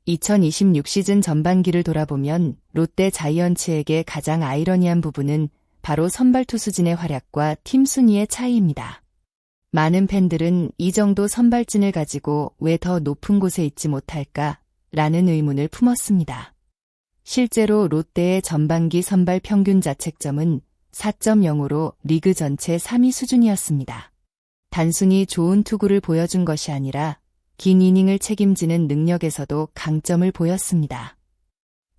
(2026) 시즌 전반기를 돌아보면 롯데 자이언츠에게 가장 아이러니한 부분은 바로 선발 투수진의 활약과 팀 순위의 차이입니다. 많은 팬들은 이 정도 선발진을 가지고 왜 더 높은 곳에 있지 못할까? 라는 의문을 품었습니다. 실제로 롯데의 전반기 선발 평균 자책점은 4.0으로 리그 전체 3위 수준이었습니다. 단순히 좋은 투구를 보여준 것이 아니라 긴 이닝을 책임지는 능력에서도 강점을 보였습니다.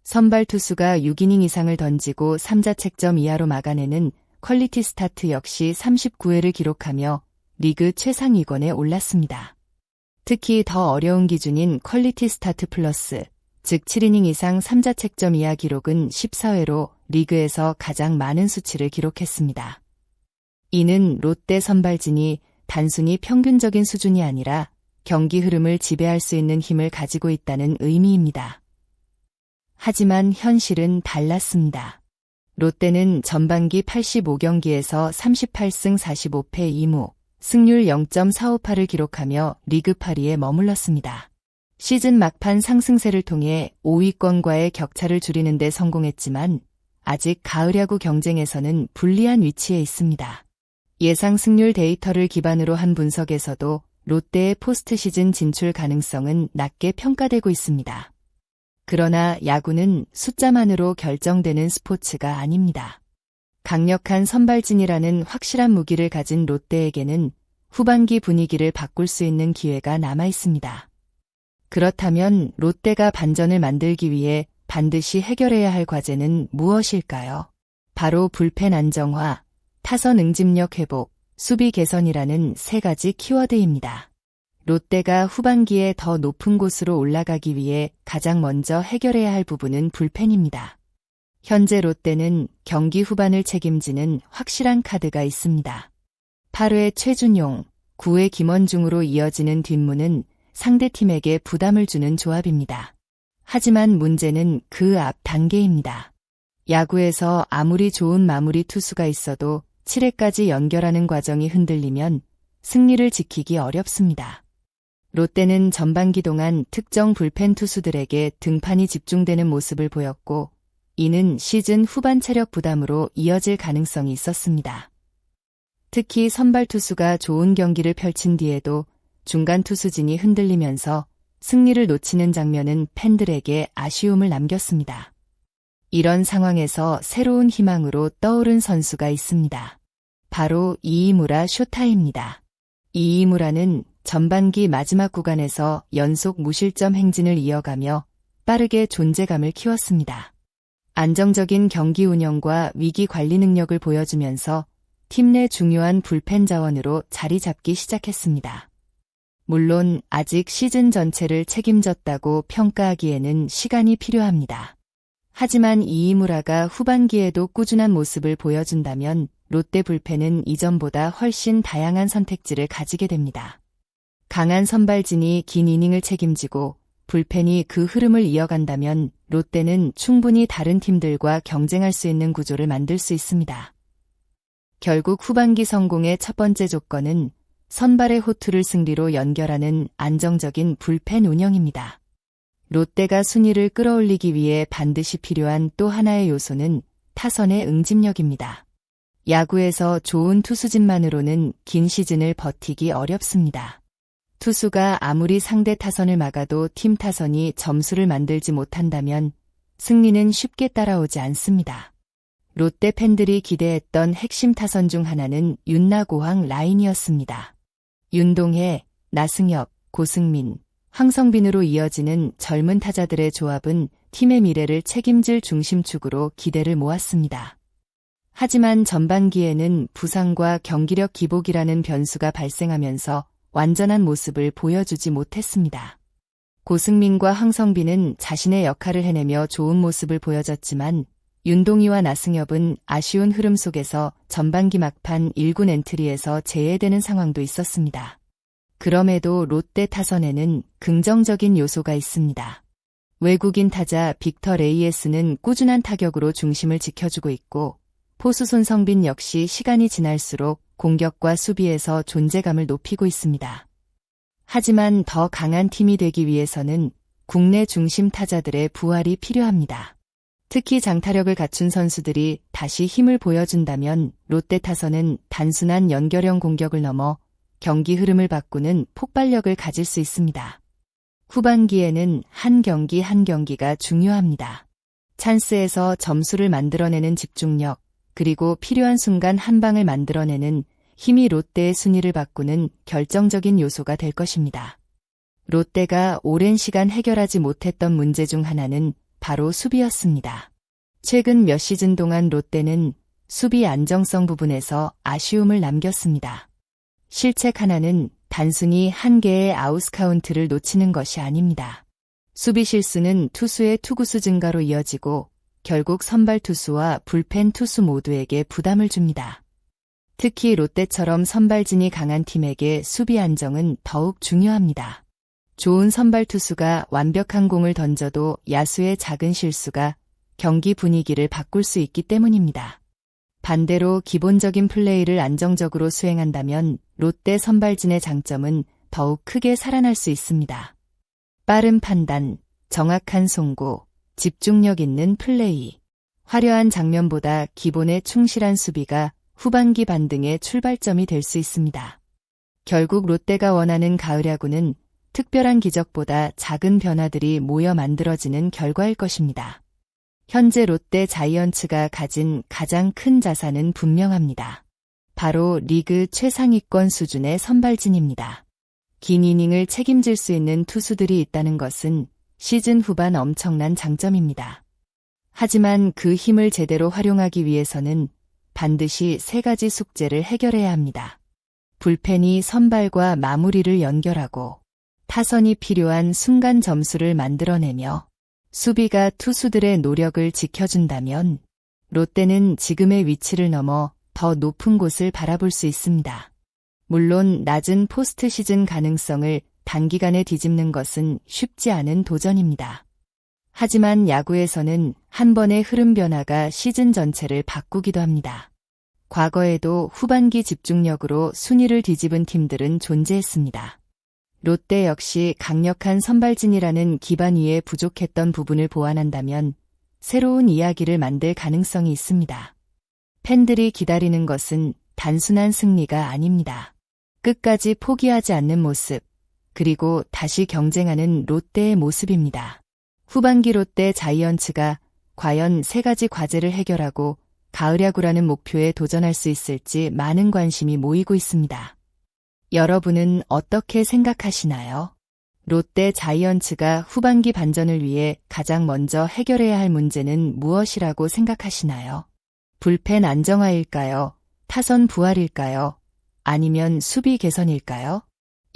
선발 투수가 6이닝 이상을 던지고 3자책점 이하로 막아내는 퀄리티 스타트 역시 39회를 기록하며 리그 최상위권에 올랐습니다. 특히 더 어려운 기준인 퀄리티 스타트 플러스, 즉 7이닝 이상 3자책점 이하 기록은 14회로 리그에서 가장 많은 수치를 기록했습니다. 이는 롯데 선발진이 단순히 평균적인 수준이 아니라 경기 흐름을 지배할 수 있는 힘을 가지고 있다는 의미입니다. 하지만 현실은 달랐습니다. 롯데는 전반기 85경기에서 38승 45패 2무, 승률 0.458을 기록하며 리그 8위에 머물렀습니다. 시즌 막판 상승세를 통해 5위권과의 격차를 줄이는 데 성공했지만 아직 가을 야구 경쟁에서는 불리한 위치에 있습니다. 예상 승률 데이터를 기반으로 한 분석에서도 롯데의 포스트 시즌 진출 가능성은 낮게 평가되고 있습니다. 그러나 야구는 숫자만으로 결정되는 스포츠가 아닙니다. 강력한 선발진이라는 확실한 무기를 가진 롯데에게는 후반기 분위기를 바꿀 수 있는 기회가 남아 있습니다. 그렇다면 롯데가 반전을 만들기 위해 반드시 해결해야 할 과제는 무엇일까요? 바로 불펜 안정화, 타선 응집력 회복, 수비 개선이라는 세 가지 키워드입니다. 롯데가 후반기에 더 높은 곳으로 올라가기 위해 가장 먼저 해결해야 할 부분은 불펜입니다. 현재 롯데는 경기 후반을 책임지는 확실한 카드가 있습니다. 8회 최준용, 9회 김원중으로 이어지는 뒷문은 상대팀에게 부담을 주는 조합입니다. 하지만 문제는 그 앞 단계입니다. 야구에서 아무리 좋은 마무리 투수가 있어도 7회까지 연결하는 과정이 흔들리면 승리를 지키기 어렵습니다. 롯데는 전반기 동안 특정 불펜 투수들에게 등판이 집중되는 모습을 보였고 이는 시즌 후반 체력 부담으로 이어질 가능성이 있었습니다. 특히 선발 투수가 좋은 경기를 펼친 뒤에도 중간 투수진이 흔들리면서 승리를 놓치는 장면은 팬들에게 아쉬움을 남겼습니다. 이런 상황에서 새로운 희망으로 떠오른 선수가 있습니다. 바로 이이무라 쇼타입니다. 이이무라는 전반기 마지막 구간에서 연속 무실점 행진을 이어가며 빠르게 존재감을 키웠습니다. 안정적인 경기 운영과 위기 관리 능력을 보여주면서 팀 내 중요한 불펜 자원으로 자리 잡기 시작했습니다. 물론 아직 시즌 전체를 책임졌다고 평가하기에는 시간이 필요합니다. 하지만 이이무라가 후반기에도 꾸준한 모습을 보여준다면 롯데 불펜은 이전보다 훨씬 다양한 선택지를 가지게 됩니다. 강한 선발진이 긴 이닝을 책임지고 불펜이 그 흐름을 이어간다면 롯데는 충분히 다른 팀들과 경쟁할 수 있는 구조를 만들 수 있습니다. 결국 후반기 성공의 첫 번째 조건은 선발의 호투를 승리로 연결하는 안정적인 불펜 운영입니다. 롯데가 순위를 끌어올리기 위해 반드시 필요한 또 하나의 요소는 타선의 응집력입니다. 야구에서 좋은 투수진만으로는 긴 시즌을 버티기 어렵습니다. 투수가 아무리 상대 타선을 막아도 팀 타선이 점수를 만들지 못한다면 승리는 쉽게 따라오지 않습니다. 롯데 팬들이 기대했던 핵심 타선 중 하나는 윤나고항 라인이었습니다. 윤동해, 나승엽, 고승민, 황성빈으로 이어지는 젊은 타자들의 조합은 팀의 미래를 책임질 중심축으로 기대를 모았습니다. 하지만 전반기에는 부상과 경기력 기복이라는 변수가 발생하면서 완전한 모습을 보여주지 못했습니다. 고승민과 황성빈은 자신의 역할을 해내며 좋은 모습을 보여줬지만 윤동희와 나승엽은 아쉬운 흐름 속에서 전반기 막판 1군 엔트리에서 제외되는 상황도 있었습니다. 그럼에도 롯데 타선에는 긍정적인 요소가 있습니다. 외국인 타자 빅터 레이에스는 꾸준한 타격으로 중심을 지켜주고 있고 포수 손성빈 역시 시간이 지날수록 공격과 수비에서 존재감을 높이고 있습니다. 하지만 더 강한 팀이 되기 위해서는 국내 중심 타자들의 부활이 필요합니다. 특히 장타력을 갖춘 선수들이 다시 힘을 보여준다면 롯데 타선은 단순한 연결형 공격을 넘어 경기 흐름을 바꾸는 폭발력을 가질 수 있습니다. 후반기에는 한 경기 한 경기가 중요합니다. 찬스에서 점수를 만들어내는 집중력, 그리고 필요한 순간 한 방을 만들어내는 힘이 롯데의 순위를 바꾸는 결정적인 요소가 될 것입니다. 롯데가 오랜 시간 해결하지 못했던 문제 중 하나는 바로 수비였습니다. 최근 몇 시즌 동안 롯데는 수비 안정성 부분에서 아쉬움을 남겼습니다. 실책 하나는 단순히 한 개의 아웃카운트를 놓치는 것이 아닙니다. 수비 실수는 투수의 투구수 증가로 이어지고 결국 선발 투수와 불펜 투수 모두에게 부담을 줍니다. 특히 롯데처럼 선발진이 강한 팀에게 수비 안정은 더욱 중요합니다. 좋은 선발 투수가 완벽한 공을 던져도 야수의 작은 실수가 경기 분위기를 바꿀 수 있기 때문입니다. 반대로 기본적인 플레이를 안정적으로 수행한다면 롯데 선발진의 장점은 더욱 크게 살아날 수 있습니다. 빠른 판단, 정확한 송구, 집중력 있는 플레이. 화려한 장면보다 기본에 충실한 수비가 후반기 반등의 출발점이 될 수 있습니다. 결국 롯데가 원하는 가을 야구는 특별한 기적보다 작은 변화들이 모여 만들어지는 결과일 것입니다. 현재 롯데 자이언츠가 가진 가장 큰 자산은 분명합니다. 바로 리그 최상위권 수준의 선발진입니다. 긴 이닝을 책임질 수 있는 투수들이 있다는 것은 시즌 후반 엄청난 장점입니다. 하지만 그 힘을 제대로 활용하기 위해서는 반드시 세 가지 숙제를 해결해야 합니다. 불펜이 선발과 마무리를 연결하고, 타선이 필요한 순간 점수를 만들어내며, 수비가 투수들의 노력을 지켜준다면 롯데는 지금의 위치를 넘어 더 높은 곳을 바라볼 수 있습니다. 물론 낮은 포스트 시즌 가능성을 단기간에 뒤집는 것은 쉽지 않은 도전입니다. 하지만 야구에서는 한 번의 흐름 변화가 시즌 전체를 바꾸기도 합니다. 과거에도 후반기 집중력으로 순위를 뒤집은 팀들은 존재했습니다. 롯데 역시 강력한 선발진이라는 기반 위에 부족했던 부분을 보완한다면 새로운 이야기를 만들 가능성이 있습니다. 팬들이 기다리는 것은 단순한 승리가 아닙니다. 끝까지 포기하지 않는 모습, 그리고 다시 경쟁하는 롯데의 모습입니다. 후반기 롯데 자이언츠가 과연 세 가지 과제를 해결하고 가을 야구라는 목표에 도전할 수 있을지 많은 관심이 모이고 있습니다. 여러분은 어떻게 생각하시나요? 롯데 자이언츠가 후반기 반전을 위해 가장 먼저 해결해야 할 문제는 무엇이라고 생각하시나요? 불펜 안정화일까요? 타선 부활일까요? 아니면 수비 개선일까요?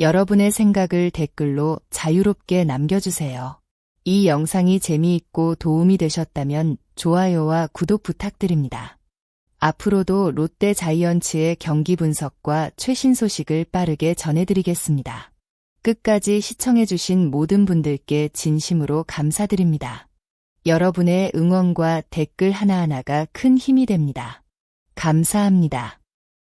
여러분의 생각을 댓글로 자유롭게 남겨주세요. 이 영상이 재미있고 도움이 되셨다면 좋아요와 구독 부탁드립니다. 앞으로도 롯데 자이언츠의 경기 분석과 최신 소식을 빠르게 전해드리겠습니다. 끝까지 시청해주신 모든 분들께 진심으로 감사드립니다. 여러분의 응원과 댓글 하나하나가 큰 힘이 됩니다. 감사합니다.